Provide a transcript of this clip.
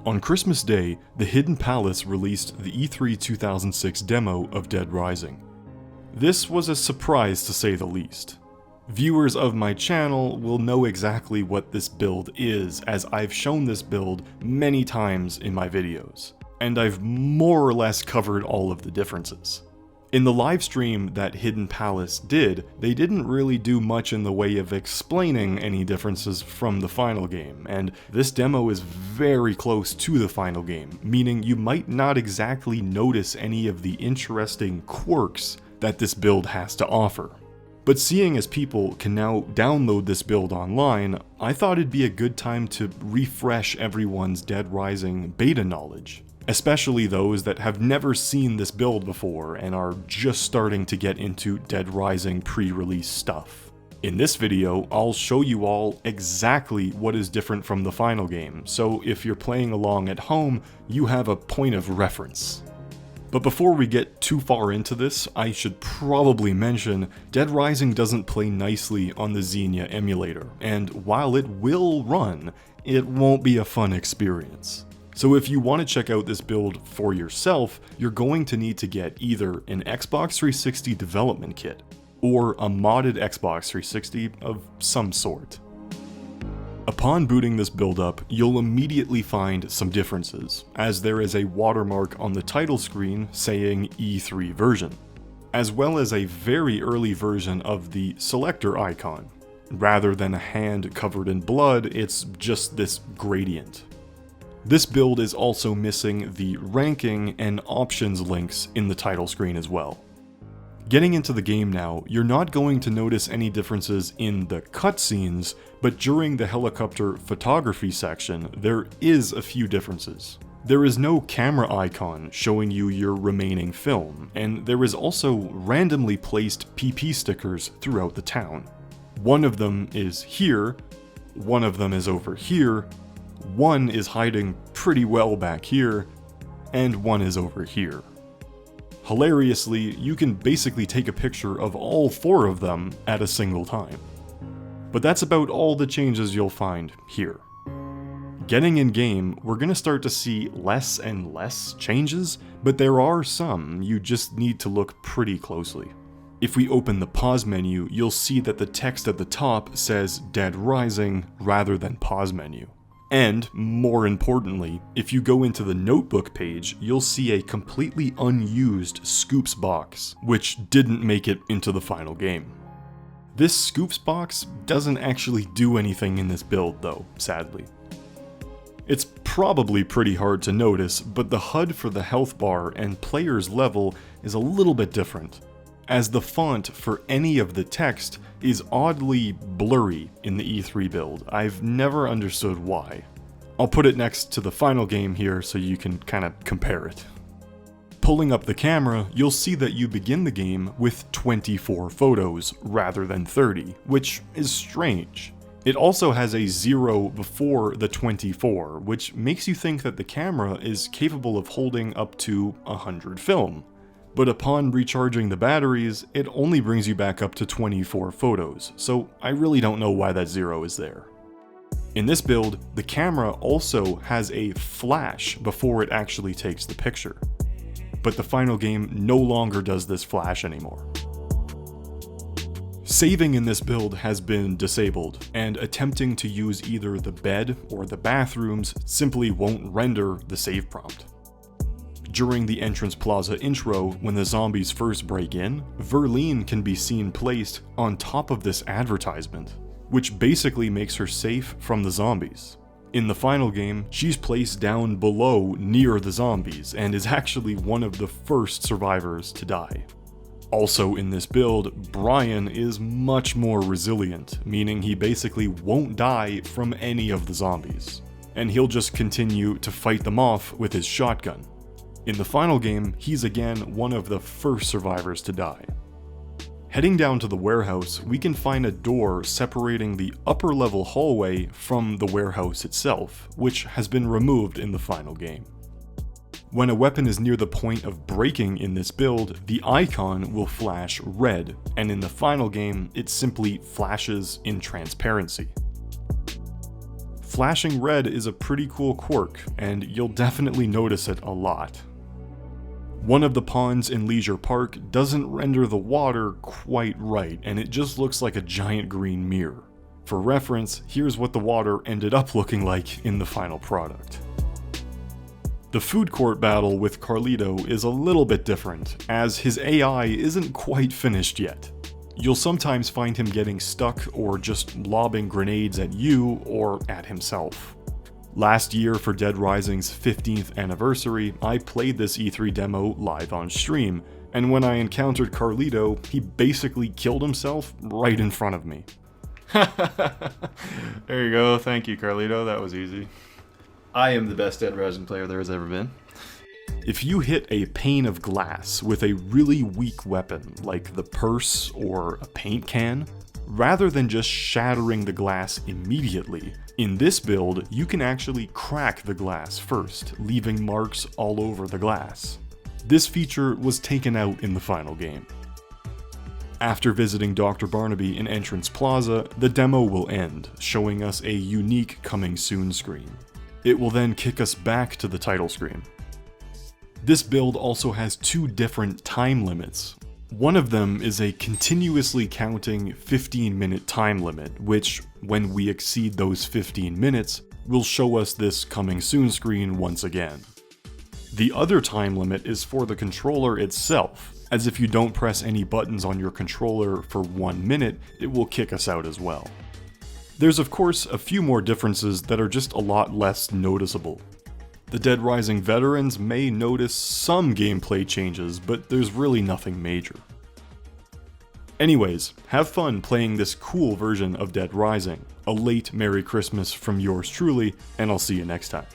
On Christmas Day, the Hidden Palace released the E3 2006 demo of Dead Rising. This was a surprise to say the least. Viewers of my channel will know exactly what this build is, as I've shown this build many times in my videos, and I've more or less covered all of the differences. In the livestream that Hidden Palace did, they didn't really do much in the way of explaining any differences from the final game, and this demo is very close to the final game, meaning you might not exactly notice any of the interesting quirks that this build has to offer. But seeing as people can now download this build online, I thought it'd be a good time to refresh everyone's Dead Rising beta knowledge. Especially those that have never seen this build before and are just starting to get into Dead Rising pre-release stuff. In this video, I'll show you all exactly what is different from the final game, so if you're playing along at home, you have a point of reference. But before we get too far into this, I should probably mention Dead Rising doesn't play nicely on the Xenia emulator, and while it will run, it won't be a fun experience. So if you want to check out this build for yourself, you're going to need to get either an Xbox 360 development kit, or a modded Xbox 360 of some sort. Upon booting this build up, you'll immediately find some differences, as there is a watermark on the title screen saying E3 version, as well as a very early version of the selector icon. Rather than a hand covered in blood, it's just this gradient. This build is also missing the ranking and options links in the title screen as well. Getting into the game now, you're not going to notice any differences in the cutscenes, but during the helicopter photography section, there is a few differences. There is no camera icon showing you your remaining film, and there is also randomly placed PP stickers throughout the town. One of them is here, one of them is over here, one is hiding pretty well back here, and one is over here. Hilariously, you can basically take a picture of all four of them at a single time. But that's about all the changes you'll find here. Getting in game, we're going to start to see less and less changes, but there are some, you just need to look pretty closely. If we open the pause menu, you'll see that the text at the top says Dead Rising rather than pause menu. And, more importantly, if you go into the notebook page, you'll see a completely unused Scoops box, which didn't make it into the final game. This Scoops box doesn't actually do anything in this build though, sadly. It's probably pretty hard to notice, but the HUD for the health bar and player's level is a little bit different, as the font for any of the text is oddly blurry in the E3 build. I've never understood why. I'll put it next to the final game here so you can kind of compare it. Pulling up the camera, you'll see that you begin the game with 24 photos rather than 30, which is strange. It also has a 0 before the 24, which makes you think that the camera is capable of holding up to 100 film. But upon recharging the batteries, it only brings you back up to 24 photos, so I really don't know why that 0 is there. In this build, the camera also has a flash before it actually takes the picture. But the final game no longer does this flash anymore. Saving in this build has been disabled, and attempting to use either the bed or the bathrooms simply won't render the save prompt. During the entrance plaza intro, when the zombies first break in, Verlene can be seen placed on top of this advertisement, which basically makes her safe from the zombies. In the final game, she's placed down below near the zombies, and is actually one of the first survivors to die. Also in this build, Brian is much more resilient, meaning he basically won't die from any of the zombies, and he'll just continue to fight them off with his shotgun. In the final game, he's again one of the first survivors to die. Heading down to the warehouse, we can find a door separating the upper level hallway from the warehouse itself, which has been removed in the final game. When a weapon is near the point of breaking in this build, the icon will flash red, and in the final game, it simply flashes in transparency. Flashing red is a pretty cool quirk, and you'll definitely notice it a lot. One of the ponds in Leisure Park doesn't render the water quite right, and it just looks like a giant green mirror. For reference, here's what the water ended up looking like in the final product. The food court battle with Carlito is a little bit different, as his AI isn't quite finished yet. You'll sometimes find him getting stuck or just lobbing grenades at you or at himself. Last year for Dead Rising's 15th anniversary, I played this E3 demo live on stream, and when I encountered Carlito, he basically killed himself right in front of me. There you go, thank you Carlito, that was easy. I am the best Dead Rising player there has ever been. If you hit a pane of glass with a really weak weapon, like the purse or a paint can, rather than just shattering the glass immediately, in this build you can actually crack the glass first, leaving marks all over the glass. This feature was taken out in the final game. After visiting Dr. Barnaby in Entrance Plaza, the demo will end, showing us a unique coming soon screen. It will then kick us back to the title screen. This build also has two different time limits. One of them is a continuously counting 15-minute time limit, which, when we exceed those 15 minutes, will show us this coming soon screen once again. The other time limit is for the controller itself, as if you don't press any buttons on your controller for 1 minute, it will kick us out as well. There's of course a few more differences that are just a lot less noticeable. The Dead Rising veterans may notice some gameplay changes, but there's really nothing major. Anyways, have fun playing this cool version of Dead Rising. A late Merry Christmas from yours truly, and I'll see you next time.